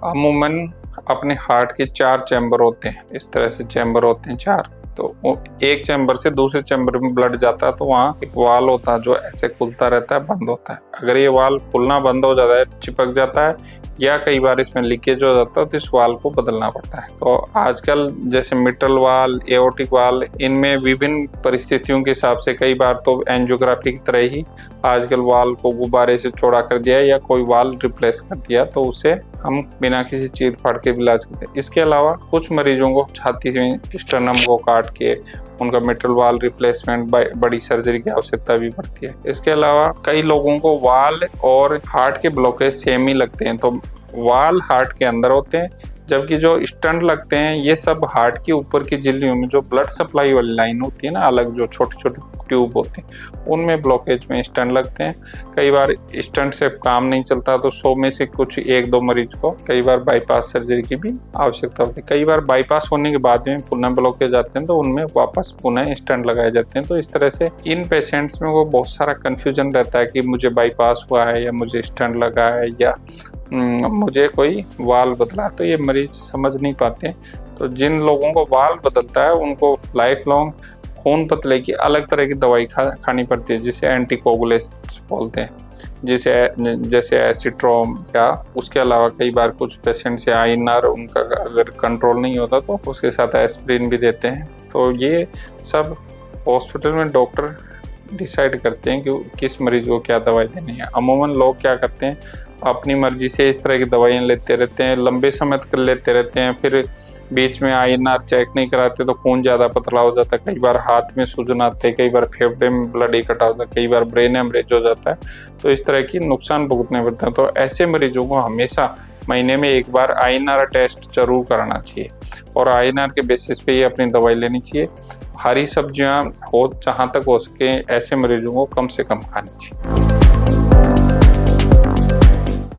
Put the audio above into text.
अमूमन अपने हार्ट के 4 चैम्बर होते हैं, इस तरह से चैम्बर होते हैं 4। तो एक चैम्बर से दूसरे चैम्बर में ब्लड जाता है तो वहाँ एक वाल होता है जो ऐसे खुलता रहता है, बंद होता है। अगर ये वाल खुलना बंद हो जाता है, चिपक जाता है या कई बार इसमें लीकेज हो जाता है तो इस वाल को बदलना पड़ता है। तो आजकल जैसे मिट्रल वाल, एओर्टिक वाल, इनमें विभिन्न परिस्थितियों के हिसाब से कई बार तो एंजियोग्राफी की तरह ही आजकल वाल को गुब्बारे से चौड़ा कर दिया या कोई वाल रिप्लेस कर दिया, तो उसे हम बिना किसी चीर फाड़ के इलाज करते हैं। इसके अलावा कुछ मरीजों को छाती में स्टर्नम को काट के उनका मिट्रल वाल रिप्लेसमेंट बड़ी सर्जरी की आवश्यकता भी पड़ती है। इसके अलावा कई लोगों को वाल और हार्ट के ब्लॉकेज सेम ही लगते हैं, तो वाल हार्ट के अंदर होते हैं, जबकि जो स्टंट लगते हैं ये सब हार्ट के ऊपर की झिल्लियों में जो ब्लड सप्लाई वाली लाइन होती है ना, अलग जो छोटे छोटे ट्यूब होते हैं, उनमें ब्लॉकेज में स्टंट लगते हैं। कई बार स्टंट से काम नहीं चलता तो 100 में से कुछ 1-2 मरीज को कई बार बाईपास सर्जरी की भी आवश्यकता होती है। कई बार बाईपास होने के बाद में पुनः ब्लॉकेज आते हैं तो उनमें वापस पुनः स्टंट लगाए जाते हैं। तो इस तरह से इन पेशेंट्स में वो बहुत सारा कन्फ्यूजन रहता है कि मुझे बाईपास हुआ है या मुझे स्टंट लगा है या मुझे कोई वाल बदला, तो ये मरीज समझ नहीं पाते। तो जिन लोगों को वाल बदलता है उनको लाइफ लॉन्ग खून पतले की अलग तरह की दवाई खानी पड़ती है, जिसे एंटीकोगुलेंट्स बोलते हैं, जैसे एसिट्रोम, या उसके अलावा कई बार कुछ पेशेंट से आईएनआर उनका अगर कंट्रोल नहीं होता तो उसके साथ एस्पिरिन भी देते हैं। तो ये सब हॉस्पिटल में डॉक्टर डिसाइड करते हैं कि किस मरीज को क्या दवाई देनी है। अमूमन लोग क्या करते हैं, अपनी मर्जी से इस तरह की दवाइयाँ लेते रहते हैं, लंबे समय तक लेते रहते हैं, फिर बीच में आईएनआर चेक नहीं कराते तो खून ज़्यादा पतला हो जाता है, कई बार हाथ में सूजन आते हैं, कई बार फेफड़े में ब्लड इकट्ठा होता है, कई बार ब्रेन हेमरेज हो जाता है, तो इस तरह की नुकसान भुगतने पड़ते हैं। तो ऐसे मरीजों को हमेशा महीने में एक बार आईएनआर टेस्ट जरूर कराना चाहिए और आईएनआर के बेसिस पे ही अपनी दवाई लेनी चाहिए। हरी सब्जियां हो जहाँ तक हो सके ऐसे मरीजों को कम से कम खानी चाहिए।